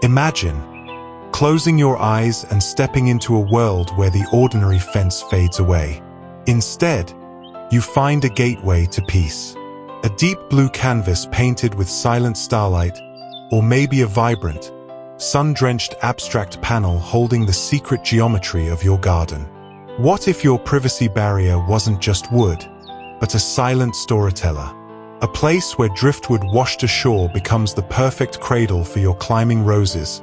Imagine closing your eyes and stepping into a world where the ordinary fence fades away. Instead, you find a gateway to peace. A deep blue canvas painted with silent starlight, or maybe a vibrant, sun-drenched abstract panel holding the secret geometry of your garden. What if your privacy barrier wasn't just wood, but a silent storyteller? A place where driftwood washed ashore becomes the perfect cradle for your climbing roses,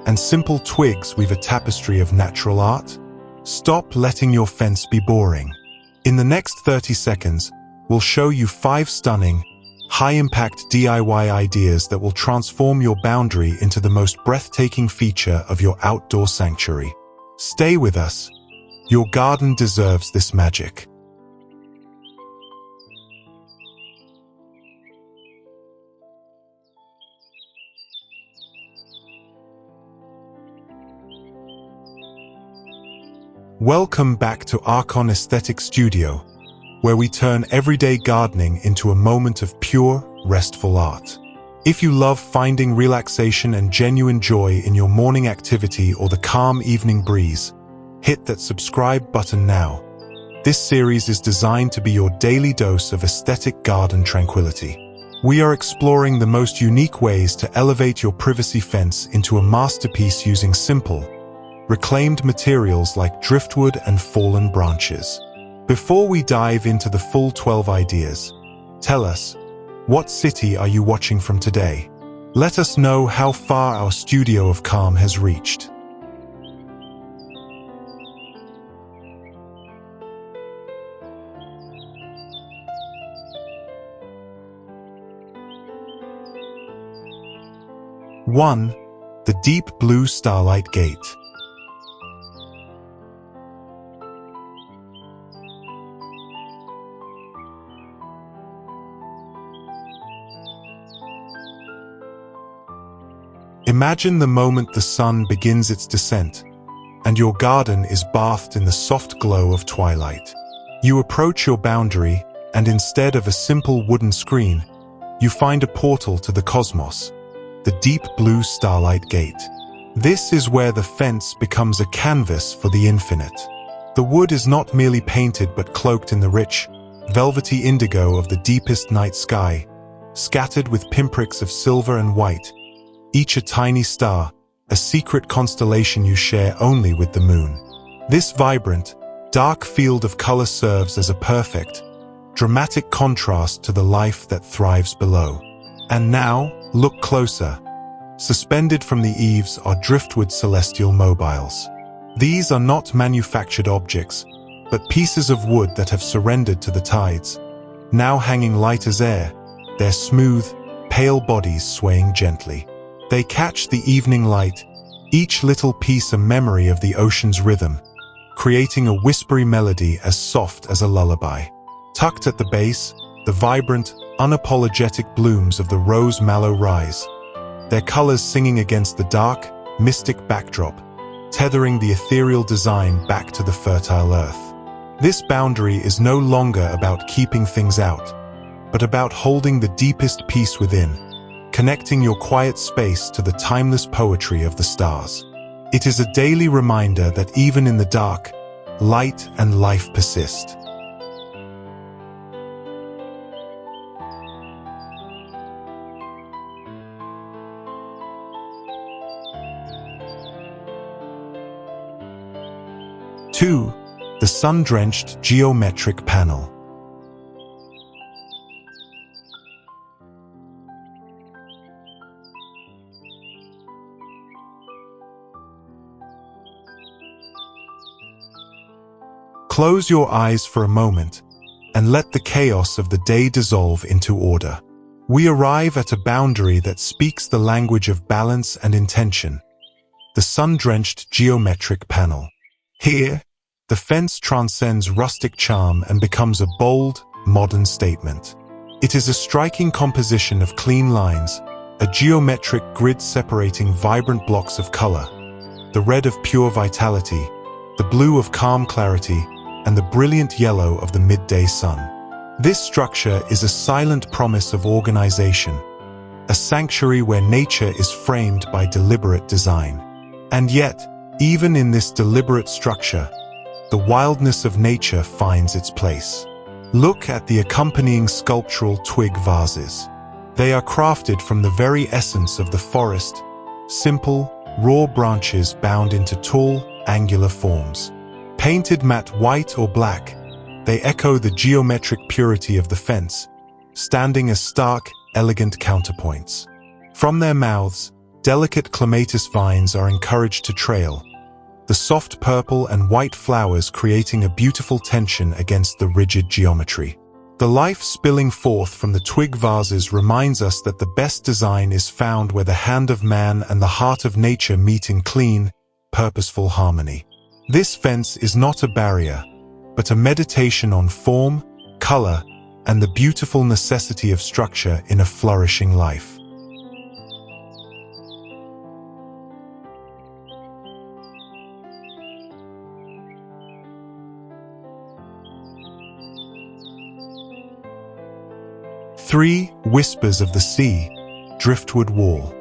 and simple twigs weave a tapestry of natural art? Stop letting your fence be boring. In the next 30 seconds, we'll show you 5 stunning, high-impact DIY ideas that will transform your boundary into the most breathtaking feature of your outdoor sanctuary. Stay with us. Your garden deserves this magic. Welcome back to Arkan Aesthetic Studio, where we turn everyday gardening into a moment of pure, restful art. If you love finding relaxation and genuine joy in your morning activity or the calm evening breeze, hit that subscribe button now. This series is designed to be your daily dose of aesthetic garden tranquility. We are exploring the most unique ways to elevate your privacy fence into a masterpiece using simple, reclaimed materials like driftwood and fallen branches. Before we dive into the full 12 ideas, tell us, what city are you watching from today? Let us know how far our studio of calm has reached. One, the deep blue Starlight gate. Imagine the moment the sun begins its descent, and your garden is bathed in the soft glow of twilight. You approach your boundary, and instead of a simple wooden screen, you find a portal to the cosmos, the deep blue Starlight gate. This is where the fence becomes a canvas for the infinite. The wood is not merely painted but cloaked in the rich, velvety indigo of the deepest night sky, scattered with pinpricks of silver and white, each a tiny star, a secret constellation you share only with the moon. This vibrant, dark field of color serves as a perfect, dramatic contrast to the life that thrives below. And now, look closer. Suspended from the eaves are driftwood celestial mobiles. These are not manufactured objects, but pieces of wood that have surrendered to the tides, now hanging light as air, their smooth, pale bodies swaying gently. They catch the evening light, each little piece a memory of the ocean's rhythm, creating a whispery melody as soft as a lullaby. Tucked at the base, the vibrant, unapologetic blooms of the rose mallow rise, their colors singing against the dark, mystic backdrop, tethering the ethereal design back to the fertile earth. This boundary is no longer about keeping things out, but about holding the deepest peace within, connecting your quiet space to the timeless poetry of the stars. It is a daily reminder that even in the dark, light and life persist. Two, the sun-drenched geometric panel. Close your eyes for a moment and let the chaos of the day dissolve into order. We arrive at a boundary that speaks the language of balance and intention, the sun-drenched geometric panel. Here, the fence transcends rustic charm and becomes a bold, modern statement. It is a striking composition of clean lines, a geometric grid separating vibrant blocks of color, the red of pure vitality, the blue of calm clarity, and the brilliant yellow of the midday sun. This structure is a silent promise of organization, a sanctuary where nature is framed by deliberate design. And yet, even in this deliberate structure, the wildness of nature finds its place. Look at the accompanying sculptural twig vases. They are crafted from the very essence of the forest, simple, raw branches bound into tall, angular forms. Painted matte white or black, they echo the geometric purity of the fence, standing as stark, elegant counterpoints. From their mouths, delicate clematis vines are encouraged to trail, the soft purple and white flowers creating a beautiful tension against the rigid geometry. The life spilling forth from the twig vases reminds us that the best design is found where the hand of man and the heart of nature meet in clean, purposeful harmony. This fence is not a barrier, but a meditation on form, color, and the beautiful necessity of structure in a flourishing life. Three Whispers of the Sea, Driftwood Wall.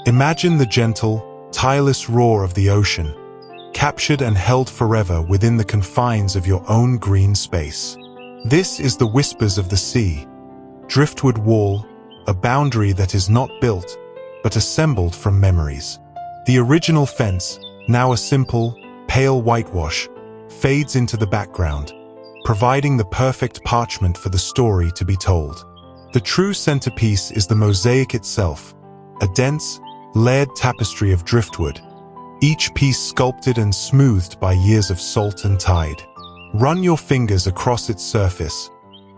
Imagine the gentle, tireless roar of the ocean, captured and held forever within the confines of your own green space. This is the Whispers of the Sea, Driftwood Wall, a boundary that is not built, but assembled from memories. The original fence, now a simple, pale whitewash, fades into the background, providing the perfect parchment for the story to be told. The true centerpiece is the mosaic itself, a dense, layered tapestry of driftwood, each piece sculpted and smoothed by years of salt and tide. Run your fingers across its surface.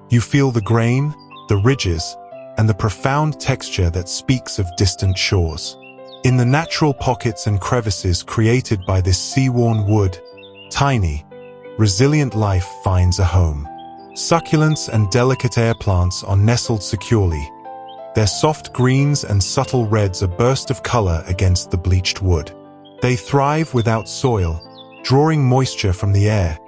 You feel the grain, the ridges, and the profound texture that speaks of distant shores. In the natural pockets and crevices created by this sea-worn wood, tiny, resilient life finds a home. Succulents and delicate air plants are nestled securely, their soft greens and subtle reds a burst of color against the bleached wood. They thrive without soil, drawing moisture from the air,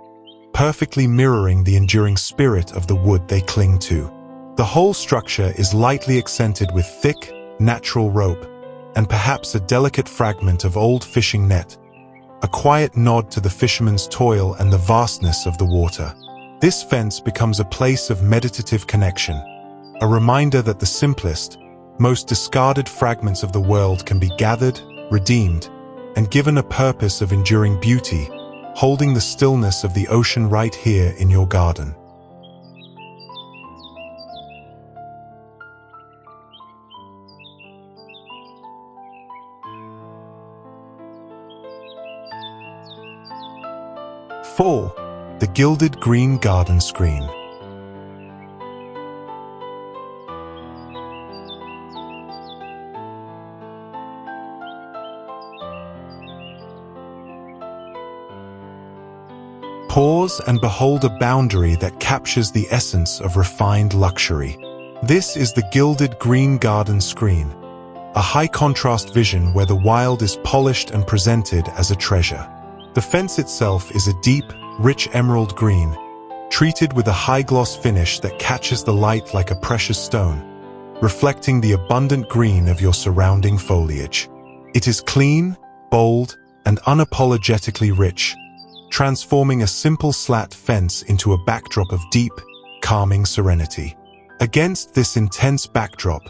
perfectly mirroring the enduring spirit of the wood they cling to. The whole structure is lightly accented with thick, natural rope, and perhaps a delicate fragment of old fishing net, a quiet nod to the fisherman's toil and the vastness of the water. This fence becomes a place of meditative connection, a reminder that the simplest, most discarded fragments of the world can be gathered, redeemed, and given a purpose of enduring beauty, holding the stillness of the ocean right here in your garden. Four, the Gilded Green Garden Screen. Pause and behold a boundary that captures the essence of refined luxury. This is the Gilded Green Garden Screen, a high-contrast vision where the wild is polished and presented as a treasure. The fence itself is a deep, rich emerald green, treated with a high-gloss finish that catches the light like a precious stone, reflecting the abundant green of your surrounding foliage. It is clean, bold, and unapologetically rich, transforming a simple slat fence into a backdrop of deep, calming serenity. Against this intense backdrop,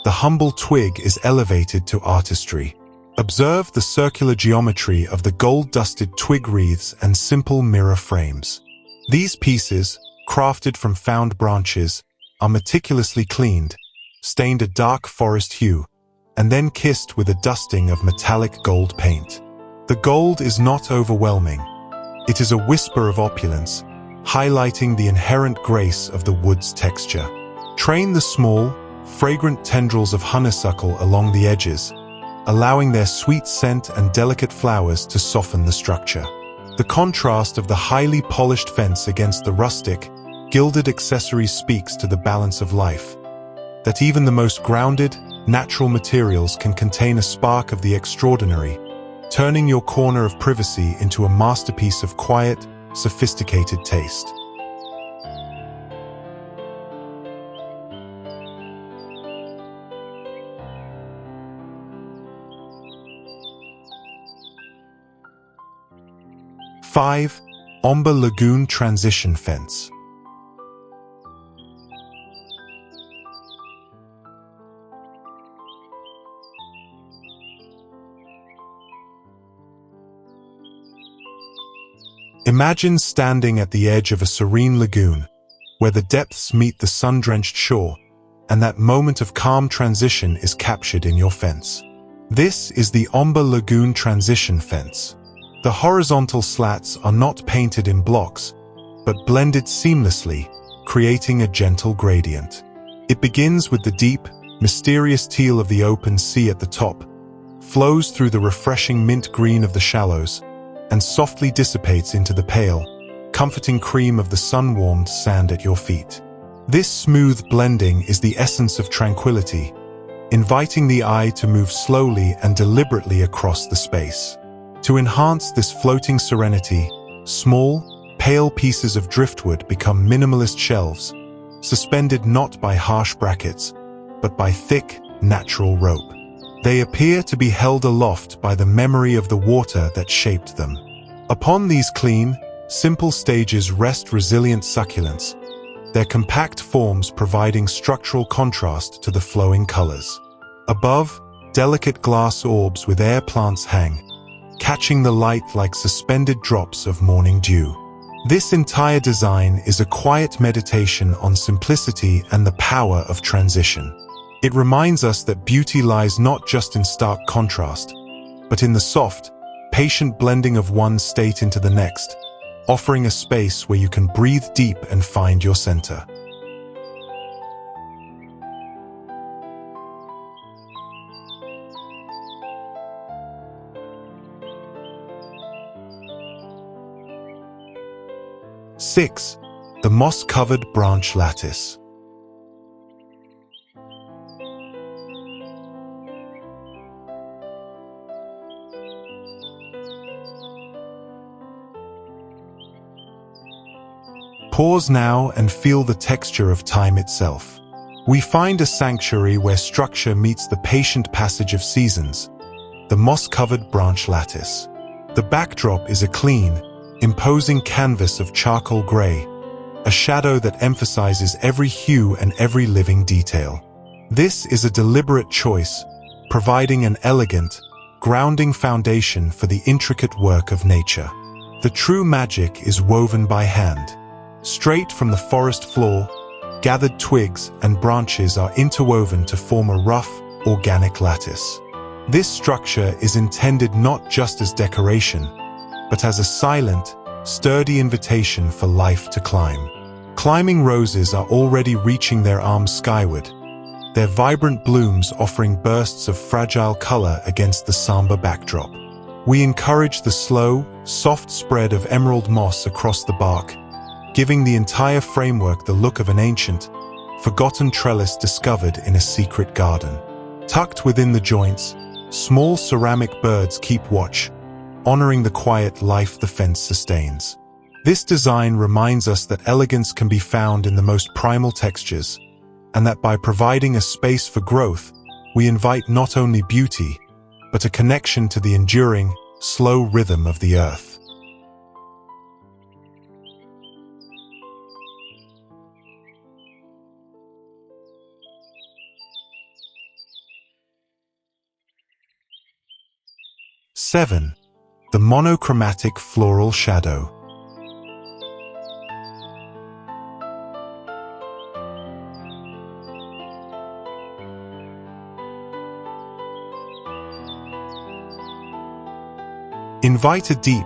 the humble twig is elevated to artistry. Observe the circular geometry of the gold-dusted twig wreaths and simple mirror frames. These pieces, crafted from found branches, are meticulously cleaned, stained a dark forest hue, and then kissed with a dusting of metallic gold paint. The gold is not overwhelming. It is a whisper of opulence, highlighting the inherent grace of the wood's texture. Train the small, fragrant tendrils of honeysuckle along the edges, allowing their sweet scent and delicate flowers to soften the structure. The contrast of the highly polished fence against the rustic, gilded accessories speaks to the balance of life, that even the most grounded, natural materials can contain a spark of the extraordinary, turning your corner of privacy into a masterpiece of quiet, sophisticated taste. Five, Ombre Lagoon Transition Fence. Imagine standing at the edge of a serene lagoon, where the depths meet the sun-drenched shore, and that moment of calm transition is captured in your fence. This is the Ombre Lagoon Transition Fence. The horizontal slats are not painted in blocks, but blended seamlessly, creating a gentle gradient. It begins with the deep, mysterious teal of the open sea at the top, flows through the refreshing mint green of the shallows, and softly dissipates into the pale, comforting cream of the sun-warmed sand at your feet. This smooth blending is the essence of tranquility, inviting the eye to move slowly and deliberately across the space. To enhance this floating serenity, small, pale pieces of driftwood become minimalist shelves, suspended not by harsh brackets, but by thick, natural rope. They appear to be held aloft by the memory of the water that shaped them. Upon these clean, simple stages rest resilient succulents, their compact forms providing structural contrast to the flowing colors. Above, delicate glass orbs with air plants hang, catching the light like suspended drops of morning dew. This entire design is a quiet meditation on simplicity and the power of transition. It reminds us that beauty lies not just in stark contrast, but in the soft, patient blending of one state into the next, offering a space where you can breathe deep and find your center. Six, the moss-covered branch lattice. Pause now and feel the texture of time itself. We find a sanctuary where structure meets the patient passage of seasons, the moss-covered branch lattice. The backdrop is a clean, imposing canvas of charcoal gray, a shadow that emphasizes every hue and every living detail. This is a deliberate choice, providing an elegant, grounding foundation for the intricate work of nature. The true magic is woven by hand. Straight from the forest floor, gathered twigs and branches are interwoven to form a rough, organic lattice. This structure is intended not just as decoration, but as a silent, sturdy invitation for life to climb. Climbing roses are already reaching their arms skyward, their vibrant blooms offering bursts of fragile color against the somber backdrop. We encourage the slow, soft spread of emerald moss across the bark, giving the entire framework the look of an ancient, forgotten trellis discovered in a secret garden. Tucked within the joints, small ceramic birds keep watch, honoring the quiet life the fence sustains. This design reminds us that elegance can be found in the most primal textures, and that by providing a space for growth, we invite not only beauty, but a connection to the enduring, slow rhythm of the earth. Seven, the monochromatic floral shadow. Invite a deep,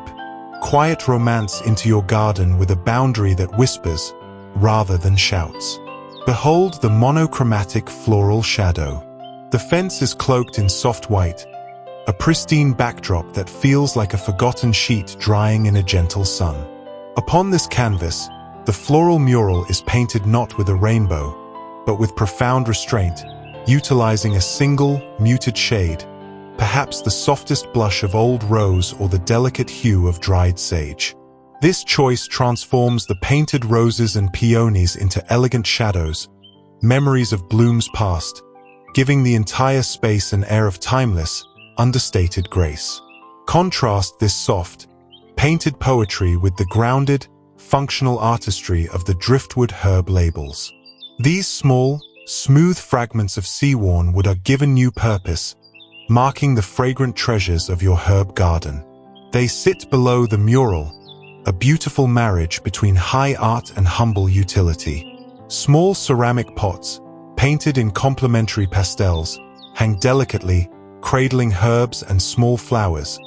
quiet romance into your garden with a boundary that whispers rather than shouts. Behold the monochromatic floral shadow. The fence is cloaked in soft white, a pristine backdrop that feels like a forgotten sheet drying in a gentle sun. Upon this canvas, the floral mural is painted not with a rainbow, but with profound restraint, utilizing a single, muted shade, perhaps the softest blush of old rose or the delicate hue of dried sage. This choice transforms the painted roses and peonies into elegant shadows, memories of blooms past, giving the entire space an air of timeless, understated grace. Contrast this soft, painted poetry with the grounded, functional artistry of the Driftwood herb labels. These small, smooth fragments of seaworn wood are given new purpose, marking the fragrant treasures of your herb garden. They sit below the mural, a beautiful marriage between high art and humble utility. Small ceramic pots, painted in complementary pastels, hang delicately, cradling herbs and small flowers,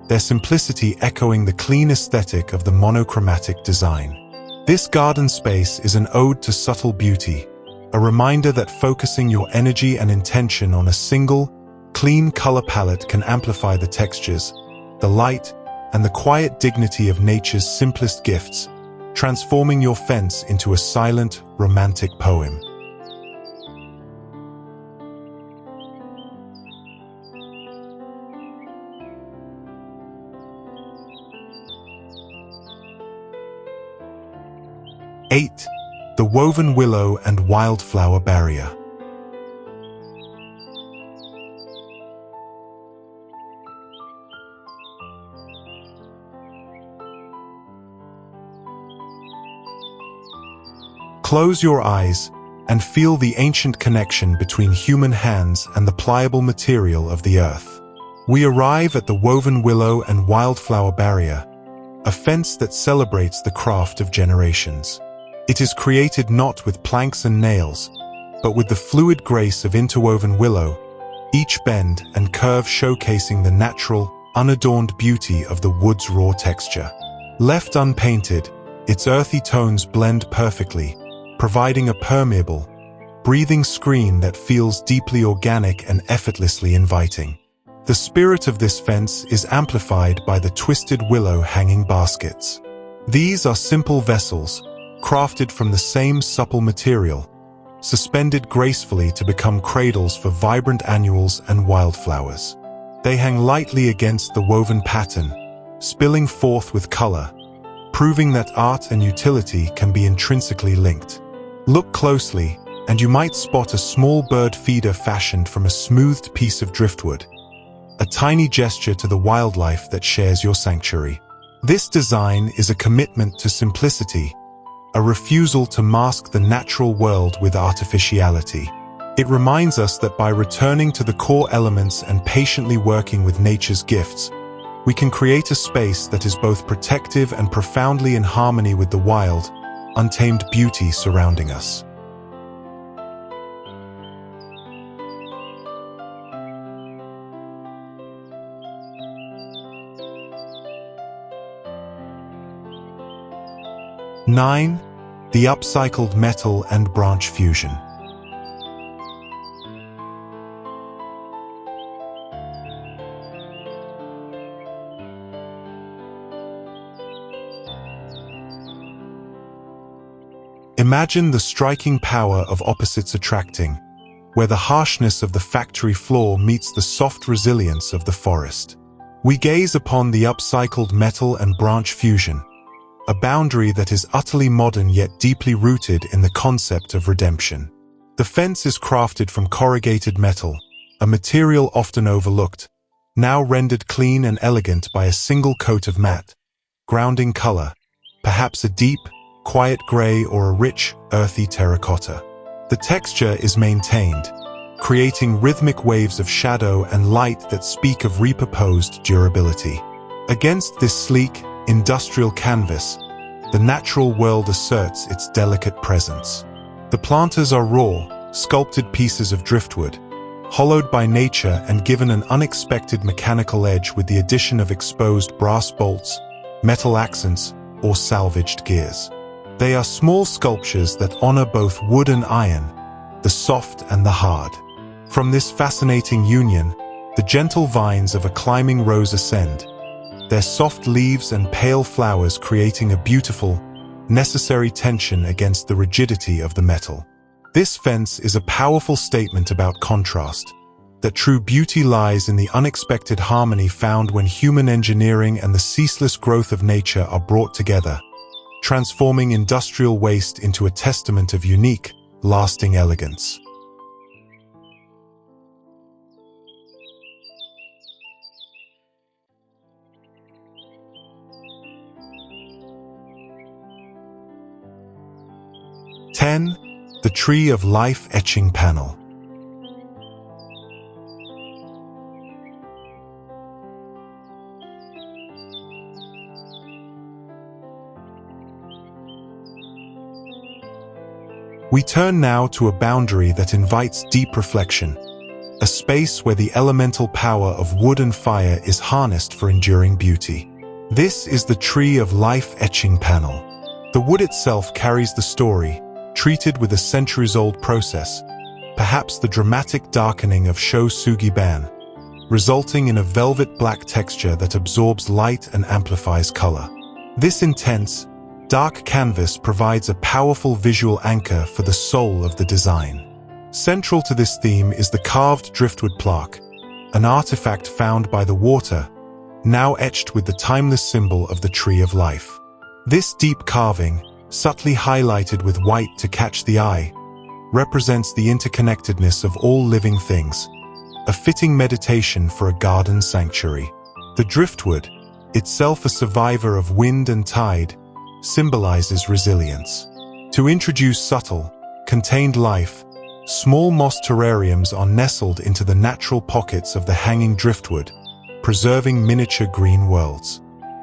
their simplicity echoing the clean aesthetic of the monochromatic design. This garden space is an ode to subtle beauty, a reminder that focusing your energy and intention on a single, clean color palette can amplify the textures, the light, and the quiet dignity of nature's simplest gifts, transforming your fence into a silent, romantic poem. Eight, the woven willow and wildflower barrier. Close your eyes and feel the ancient connection between human hands and the pliable material of the earth. We arrive at the woven willow and wildflower barrier, a fence that celebrates the craft of generations. It is created not with planks and nails, but with the fluid grace of interwoven willow, each bend and curve showcasing the natural, unadorned beauty of the wood's raw texture. Left unpainted, its earthy tones blend perfectly, providing a permeable, breathing screen that feels deeply organic and effortlessly inviting. The spirit of this fence is amplified by the twisted willow hanging baskets. These are simple vessels, crafted from the same supple material, suspended gracefully to become cradles for vibrant annuals and wildflowers. They hang lightly against the woven pattern, spilling forth with color, proving that art and utility can be intrinsically linked. Look closely, and you might spot a small bird feeder fashioned from a smoothed piece of driftwood, a tiny gesture to the wildlife that shares your sanctuary. This design is a commitment to simplicity, a refusal to mask the natural world with artificiality. It reminds us that by returning to the core elements and patiently working with nature's gifts, we can create a space that is both protective and profoundly in harmony with the wild, untamed beauty surrounding us. Nine, the upcycled metal and branch fusion. Imagine the striking power of opposites attracting, where the harshness of the factory floor meets the soft resilience of the forest. We gaze upon the upcycled metal and branch fusion, a boundary that is utterly modern yet deeply rooted in the concept of redemption. The fence is crafted from corrugated metal, a material often overlooked, now rendered clean and elegant by a single coat of matte, grounding color, perhaps a deep, quiet gray or a rich, earthy terracotta. The texture is maintained, creating rhythmic waves of shadow and light that speak of repurposed durability. Against this sleek, industrial canvas, the natural world asserts its delicate presence. The planters are raw, sculpted pieces of driftwood, hollowed by nature and given an unexpected mechanical edge with the addition of exposed brass bolts, metal accents, or salvaged gears. They are small sculptures that honor both wood and iron, the soft and the hard. From this fascinating union, the gentle vines of a climbing rose ascend, their soft leaves and pale flowers creating a beautiful, necessary tension against the rigidity of the metal. This fence is a powerful statement about contrast, that true beauty lies in the unexpected harmony found when human engineering and the ceaseless growth of nature are brought together, transforming industrial waste into a testament of unique, lasting elegance. The Tree of Life Etching Panel. We turn now to a boundary that invites deep reflection, a space where the elemental power of wood and fire is harnessed for enduring beauty. This is the Tree of Life Etching Panel. The wood itself carries the story, treated with a centuries-old process, perhaps the dramatic darkening of Shou-Sugi-ban, resulting in a velvet black texture that absorbs light and amplifies color. This intense, dark canvas provides a powerful visual anchor for the soul of the design. Central to this theme is the carved driftwood plaque, an artifact found by the water, now etched with the timeless symbol of the Tree of Life. This deep carving, subtly highlighted with white to catch the eye, represents the interconnectedness of all living things, a fitting meditation for a garden sanctuary. The driftwood, itself a survivor of wind and tide, symbolizes resilience. To introduce subtle, contained life, small moss terrariums are nestled into the natural pockets of the hanging driftwood, preserving miniature green worlds.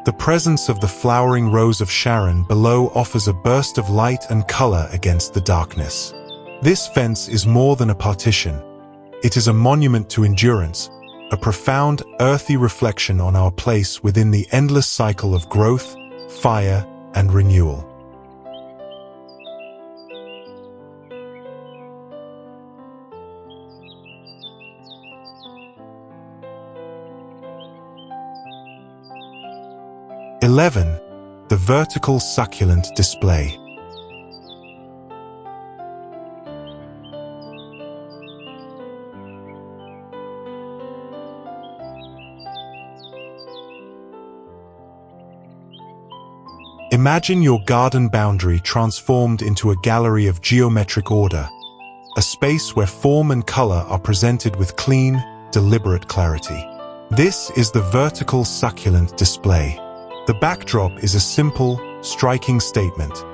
The presence of the flowering rose of Sharon below offers a burst of light and color against the darkness. This fence is more than a partition. It is a monument to endurance, a profound, earthy reflection on our place within the endless cycle of growth, fire, and renewal. The vertical succulent display. Imagine your garden boundary transformed into a gallery of geometric order, a space where form and color are presented with clean, deliberate clarity. This is the vertical succulent display. The backdrop is a simple, striking statement,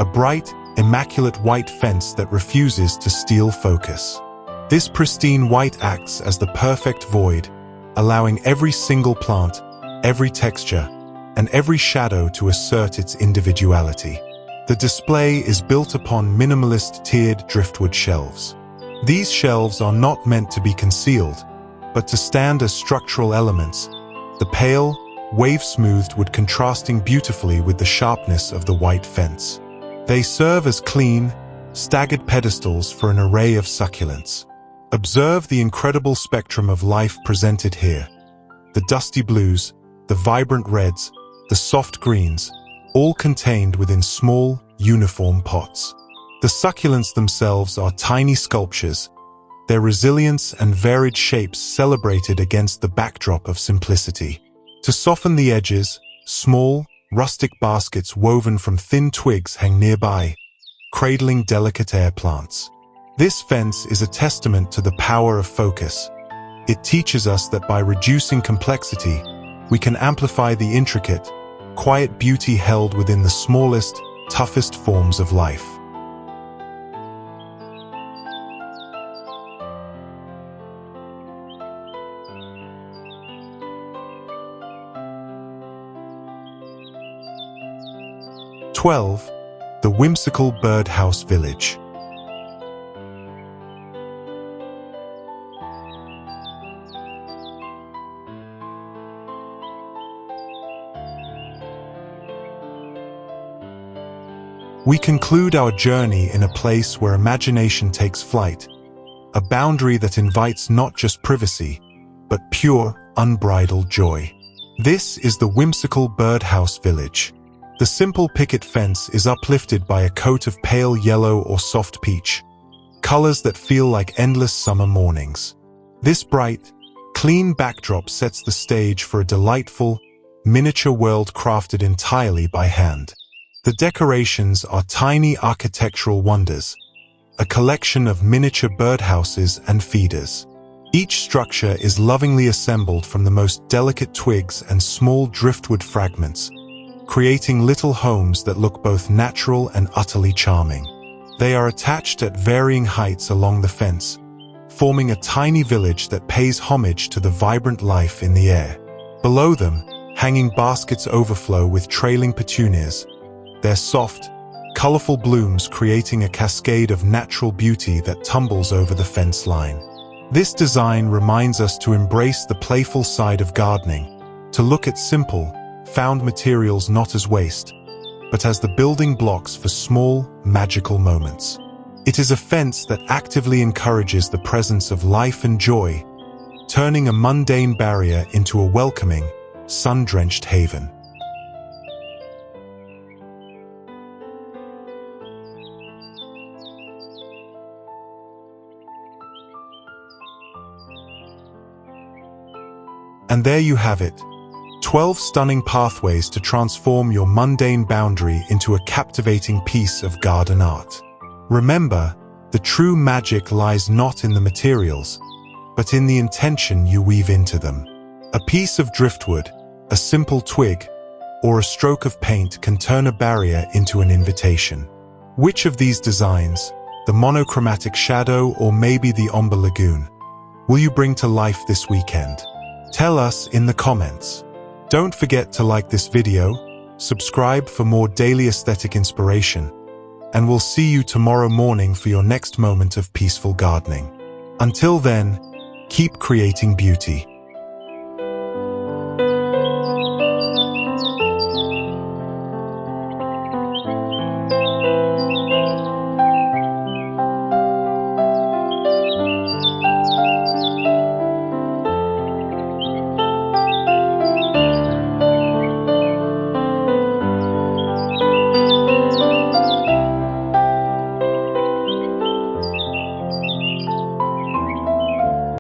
a bright, immaculate white fence that refuses to steal focus. This pristine white acts as the perfect void, allowing every single plant, every texture, and every shadow to assert its individuality. The display is built upon minimalist tiered driftwood shelves. These shelves are not meant to be concealed, but to stand as structural elements, the pale, wave-smoothed wood contrasting beautifully with the sharpness of the white fence. They serve as clean, staggered pedestals for an array of succulents. Observe the incredible spectrum of life presented here. The dusty blues, the vibrant reds, the soft greens, all contained within small, uniform pots. The succulents themselves are tiny sculptures, their resilience and varied shapes celebrated against the backdrop of simplicity. To soften the edges, small, rustic baskets woven from thin twigs hang nearby, cradling delicate air plants. This fence is a testament to the power of focus. It teaches us that by reducing complexity, we can amplify the intricate, quiet beauty held within the smallest, toughest forms of life. The Whimsical Birdhouse Village. We conclude our journey in a place where imagination takes flight, a boundary that invites not just privacy, but pure, unbridled joy. This is the Whimsical Birdhouse Village. The simple picket fence is uplifted by a coat of pale yellow or soft peach, colors that feel like endless summer mornings. This bright, clean backdrop sets the stage for a delightful, miniature world crafted entirely by hand. The decorations are tiny architectural wonders, a collection of miniature birdhouses and feeders. Each structure is lovingly assembled from the most delicate twigs and small driftwood fragments, creating little homes that look both natural and utterly charming. They are attached at varying heights along the fence, forming a tiny village that pays homage to the vibrant life in the air. Below them, hanging baskets overflow with trailing petunias, their soft, colorful blooms creating a cascade of natural beauty that tumbles over the fence line. This design reminds us to embrace the playful side of gardening, to look at simple, found materials not as waste, but as the building blocks for small, magical moments. It is a fence that actively encourages the presence of life and joy, turning a mundane barrier into a welcoming, sun-drenched haven. And there you have it, 12 stunning pathways to transform your mundane boundary into a captivating piece of garden art. Remember, the true magic lies not in the materials, but in the intention you weave into them. A piece of driftwood, a simple twig, or a stroke of paint can turn a barrier into an invitation. Which of these designs, the monochromatic shadow or maybe the Ombre Lagoon, will you bring to life this weekend? Tell us in the comments. Don't forget to like this video, subscribe for more daily aesthetic inspiration, and we'll see you tomorrow morning for your next moment of peaceful gardening. Until then, keep creating beauty.